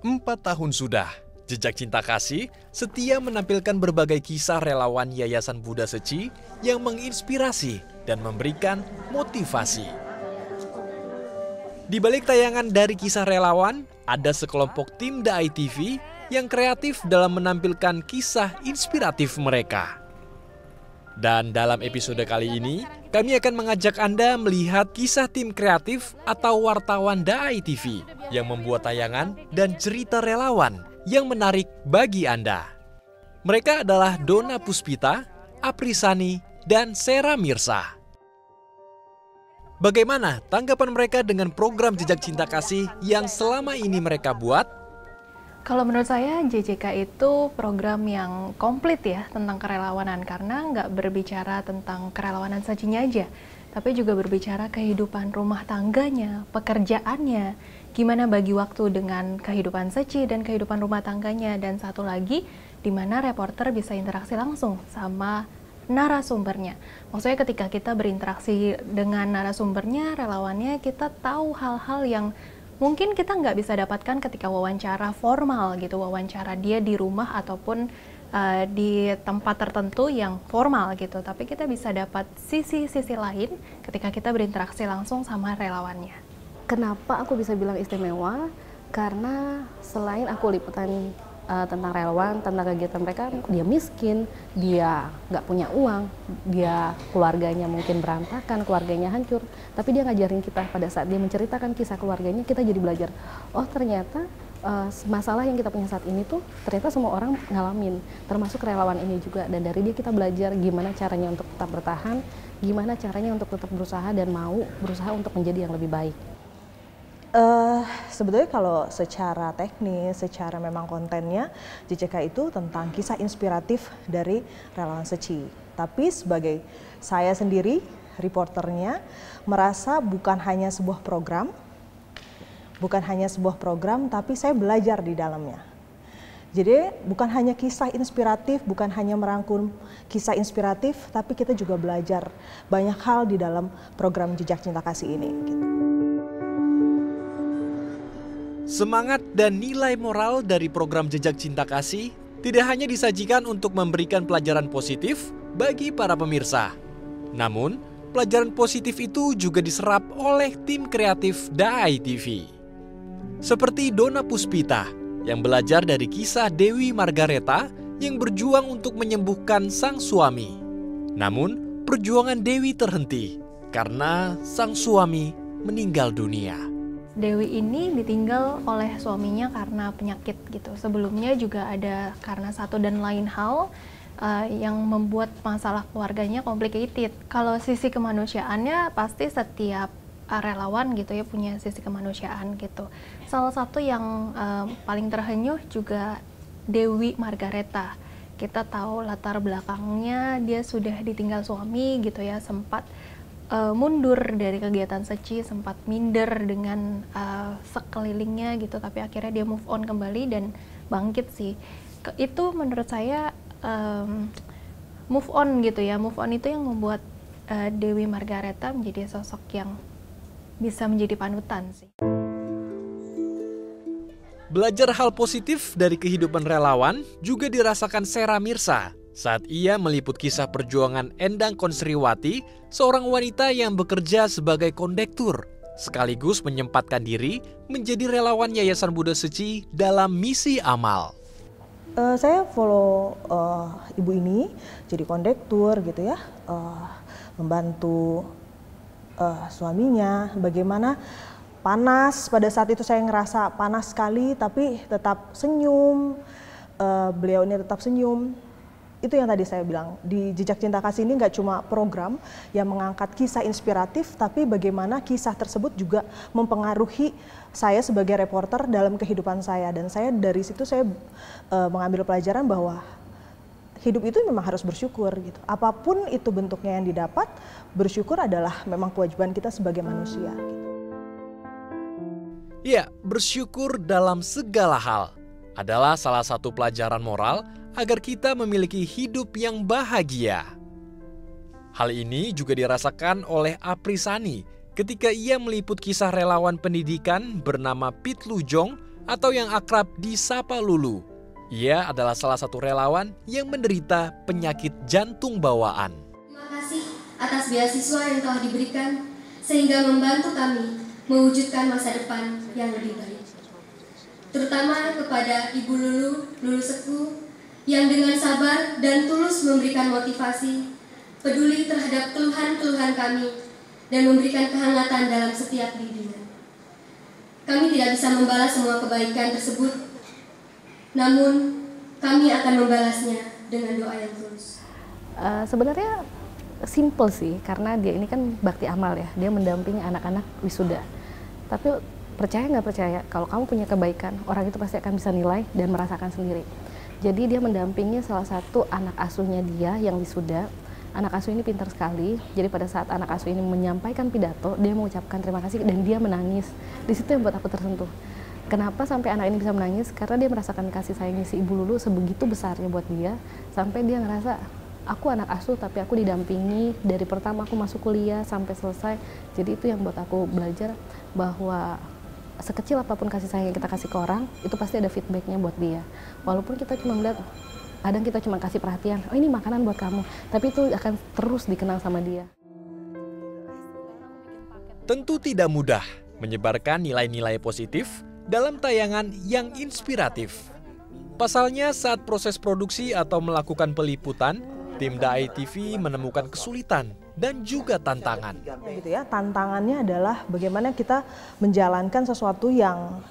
4 tahun sudah, Jejak Cinta Kasih setia menampilkan berbagai kisah relawan Yayasan Buddha Seci yang menginspirasi dan memberikan motivasi. Di balik tayangan dari kisah relawan, ada sekelompok tim Dai TV yang kreatif dalam menampilkan kisah inspiratif mereka. Dan dalam episode kali ini, kami akan mengajak Anda melihat kisah tim kreatif atau wartawan Dai TV yang membuat tayangan dan cerita relawan yang menarik bagi Anda. Mereka adalah Donna Puspita, Aprisani, dan Sera Mirsa. Bagaimana tanggapan mereka dengan program Jejak Cinta Kasih yang selama ini mereka buat? Kalau menurut saya JCK itu program yang komplit ya tentang kerelawanan, karena nggak berbicara tentang kerelawanan sajinya aja, tapi juga berbicara kehidupan rumah tangganya, pekerjaannya, gimana bagi waktu dengan kehidupan seci dan kehidupan rumah tangganya, dan satu lagi di mana reporter bisa interaksi langsung sama narasumbernya. Maksudnya ketika kita berinteraksi dengan narasumbernya, relawannya, kita tahu hal-hal yang mungkin kita nggak bisa dapatkan ketika wawancara formal gitu, wawancara dia di rumah ataupun di tempat tertentu yang formal gitu. Tapi kita bisa dapat sisi-sisi lain ketika kita berinteraksi langsung sama relawannya. Kenapa aku bisa bilang istimewa? Karena selain aku liputan tentang relawan, tentang kegiatan mereka, dia miskin, dia nggak punya uang, dia keluarganya mungkin berantakan, keluarganya hancur, tapi dia ngajarin kita pada saat dia menceritakan kisah keluarganya, kita jadi belajar, oh ternyata masalah yang kita punya saat ini tuh ternyata semua orang ngalamin, termasuk relawan ini juga, dan dari dia kita belajar gimana caranya untuk tetap bertahan, gimana caranya untuk tetap berusaha dan mau berusaha untuk menjadi yang lebih baik. Sebetulnya kalau secara teknis, secara memang kontennya, JCK itu tentang kisah inspiratif dari relawan Seci. Tapi sebagai saya sendiri, reporternya, merasa bukan hanya sebuah program, tapi saya belajar di dalamnya. Jadi bukan hanya kisah inspiratif, bukan hanya merangkum kisah inspiratif, tapi kita juga belajar banyak hal di dalam program Jejak Cinta Kasih ini. Gitu. Semangat dan nilai moral dari program Jejak Cinta Kasih tidak hanya disajikan untuk memberikan pelajaran positif bagi para pemirsa. Namun, pelajaran positif itu juga diserap oleh tim kreatif Dai TV. Seperti Donna Puspita yang belajar dari kisah Dewi Margareta yang berjuang untuk menyembuhkan sang suami. Namun, perjuangan Dewi terhenti karena sang suami meninggal dunia. Dewi ini ditinggal oleh suaminya karena penyakit gitu. Sebelumnya juga ada karena satu dan lain hal yang membuat masalah keluarganya complicated. Kalau sisi kemanusiaannya pasti setiap relawan gitu ya punya sisi kemanusiaan gitu. Salah satu yang paling terhenyuh juga Dewi Margareta. Kita tahu latar belakangnya, dia sudah ditinggal suami gitu ya, sempat mundur dari kegiatan Seci, sempat minder dengan sekelilingnya gitu, tapi akhirnya dia move on kembali dan bangkit sih. Itu menurut saya move on gitu ya, move on itu yang membuat Dewi Margareta menjadi sosok yang bisa menjadi panutan sih. Belajar hal positif dari kehidupan relawan juga dirasakan Sera Mirsa saat ia meliput kisah perjuangan Endang Konsriwati, seorang wanita yang bekerja sebagai kondektur, sekaligus menyempatkan diri menjadi relawan Yayasan Buddha Seci dalam misi amal. Saya follow ibu ini jadi kondektur gitu ya, membantu suaminya, bagaimana panas, pada saat itu saya ngerasa panas sekali tapi tetap senyum, beliau ini tetap senyum. Itu yang tadi saya bilang, di Jejak Cinta Kasih ini nggak cuma program yang mengangkat kisah inspiratif, tapi bagaimana kisah tersebut juga mempengaruhi saya sebagai reporter dalam kehidupan saya. Dan saya dari situ saya mengambil pelajaran bahwa hidup itu memang harus bersyukur gitu. Apapun itu bentuknya yang didapat, bersyukur adalah memang kewajiban kita sebagai manusia. Gitu. Ya, bersyukur dalam segala hal adalah salah satu pelajaran moral agar kita memiliki hidup yang bahagia. Hal ini juga dirasakan oleh Aprisani ketika ia meliput kisah relawan pendidikan bernama Pit Lujong atau yang akrab disapa Lulu. Ia adalah salah satu relawan yang menderita penyakit jantung bawaan. Terima kasih atas beasiswa yang telah diberikan sehingga membantu kami mewujudkan masa depan yang lebih baik. Terutama kepada Ibu Lulu Seku, yang dengan sabar dan tulus memberikan motivasi, peduli terhadap keluhan-keluhan kami, dan memberikan kehangatan dalam setiap bimbingan. Kami tidak bisa membalas semua kebaikan tersebut, namun kami akan membalasnya dengan doa yang tulus. Sebenarnya simple sih, karena dia ini kan bakti amal ya, dia mendampingi anak-anak wisuda. Tapi percaya nggak percaya, kalau kamu punya kebaikan, orang itu pasti akan bisa nilai dan merasakan sendiri. Jadi dia mendampingi salah satu anak asuhnya dia yang wisuda. Anak asuh ini pintar sekali, jadi pada saat anak asuh ini menyampaikan pidato, dia mengucapkan terima kasih dan dia menangis. Di situ yang buat aku tersentuh. Kenapa sampai anak ini bisa menangis? Karena dia merasakan kasih sayangnya si Ibu Lulu sebegitu besarnya buat dia, sampai dia ngerasa, aku anak asuh tapi aku didampingi dari pertama aku masuk kuliah sampai selesai. Jadi itu yang buat aku belajar bahwa sekecil apapun kasih sayang yang kita kasih ke orang, itu pasti ada feedbacknya buat dia. Walaupun kita cuma melihat, kadang kita cuma kasih perhatian, oh ini makanan buat kamu, tapi itu akan terus dikenang sama dia. Tentu tidak mudah menyebarkan nilai-nilai positif dalam tayangan yang inspiratif. Pasalnya saat proses produksi atau melakukan peliputan, tim Dai TV menemukan kesulitan dan juga tantangan. Gitu ya, tantangannya adalah bagaimana kita menjalankan sesuatu yang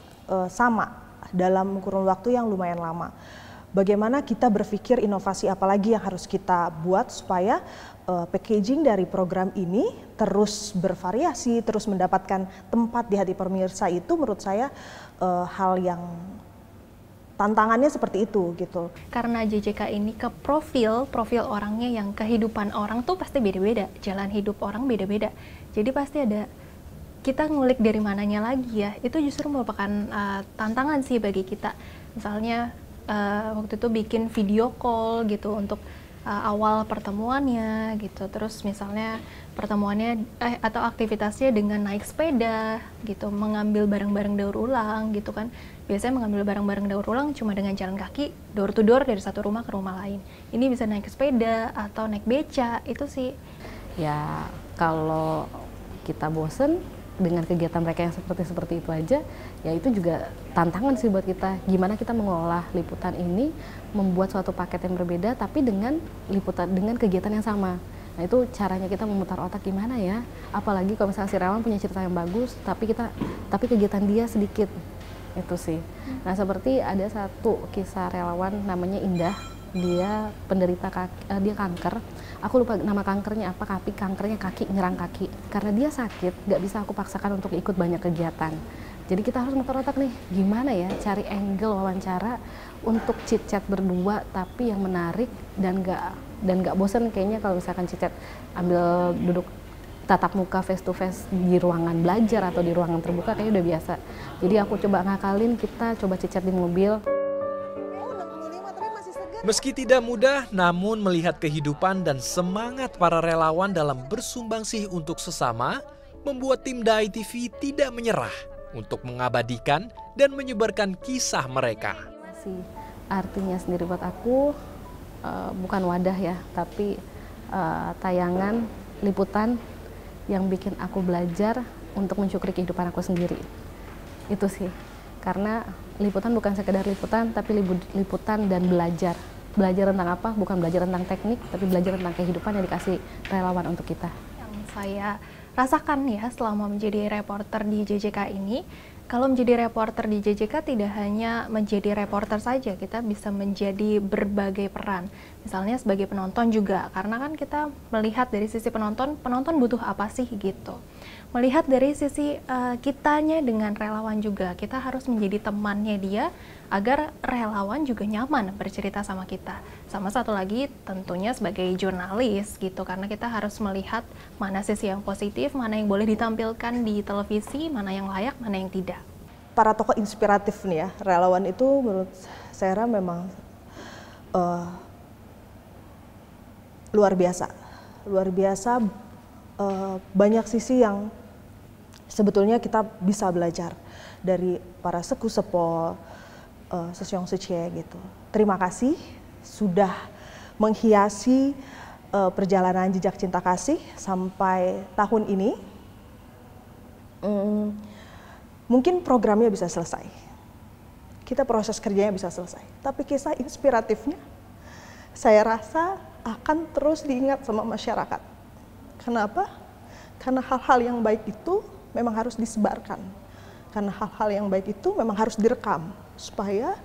sama dalam kurun waktu yang lumayan lama. Bagaimana kita berpikir inovasi apa lagi yang harus kita buat supaya packaging dari program ini terus bervariasi, terus mendapatkan tempat di hati pemirsa. Itu menurut saya hal yang tantangannya seperti itu gitu. Karena JJK ini ke profil orangnya yang kehidupan orang tuh pasti beda-beda, jalan hidup orang beda-beda. Jadi pasti ada, kita ngulik dari mananya lagi ya, itu justru merupakan tantangan sih bagi kita. Misalnya waktu itu bikin video call gitu untuk awal pertemuannya gitu, terus misalnya pertemuannya atau aktivitasnya dengan naik sepeda gitu, mengambil barang-barang daur ulang gitu kan. Biasanya mengambil barang-barang daur ulang cuma dengan jalan kaki door to door dari satu rumah ke rumah lain. Ini bisa naik sepeda atau naik beca, itu sih. Ya kalau kita bosen dengan kegiatan mereka yang seperti itu aja, ya itu juga tantangan sih buat kita. Gimana kita mengolah liputan ini, membuat suatu paket yang berbeda tapi dengan kegiatan yang sama. Nah itu caranya kita memutar otak gimana ya. Apalagi kalau misalnya si relawan punya cerita yang bagus, tapi kegiatan dia sedikit. Itu sih. Nah seperti ada satu kisah relawan namanya Indah, dia penderita dia kanker. Aku lupa nama kankernya apa, tapi kankernya kaki, nyerang kaki. Karena dia sakit, nggak bisa aku paksakan untuk ikut banyak kegiatan. Jadi kita harus muter otak nih, gimana ya cari angle wawancara untuk chit chat berdua tapi yang menarik dan nggak bosan. Kayaknya kalau misalkan chit chat ambil duduk tatap muka face to face di ruangan belajar atau di ruangan terbuka kayaknya udah biasa. Jadi aku coba ngakalin, kita coba chit chat di mobil. Meski tidak mudah, namun melihat kehidupan dan semangat para relawan dalam bersumbangsi untuk sesama, membuat tim Dai TV tidak menyerah untuk mengabadikan dan menyebarkan kisah mereka. Artinya sendiri buat aku bukan wadah ya, tapi tayangan liputan yang bikin aku belajar untuk mensyukuri kehidupan aku sendiri. Itu sih, karena liputan bukan sekedar liputan, tapi liputan dan belajar. Belajar tentang apa? Bukan belajar tentang teknik, tapi belajar tentang kehidupan yang dikasih relawan untuk kita. Yang saya rasakan ya selama menjadi reporter di JJK ini, kalau menjadi reporter di JJK tidak hanya menjadi reporter saja, kita bisa menjadi berbagai peran. Misalnya sebagai penonton juga, karena kan kita melihat dari sisi penonton butuh apa sih gitu. Melihat dari sisi kitanya dengan relawan juga, kita harus menjadi temannya dia agar relawan juga nyaman bercerita sama kita. Sama satu lagi tentunya sebagai jurnalis gitu, karena kita harus melihat mana sisi yang positif, mana yang boleh ditampilkan di televisi, mana yang layak, mana yang tidak. Para tokoh inspiratif nih ya, relawan itu menurut saya memang luar biasa, banyak sisi yang sebetulnya kita bisa belajar dari para seku sepo, Sesyong Sucie gitu. Terima kasih sudah menghiasi perjalanan Jejak Cinta Kasih sampai tahun ini. Mungkin programnya bisa selesai, kita proses kerjanya bisa selesai, tapi kisah inspiratifnya saya rasa akan terus diingat sama masyarakat. Kenapa? Karena hal-hal yang baik itu memang harus disebarkan. Karena hal-hal yang baik itu memang harus direkam supaya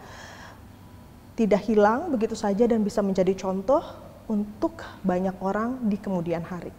tidak hilang begitu saja dan bisa menjadi contoh untuk banyak orang di kemudian hari.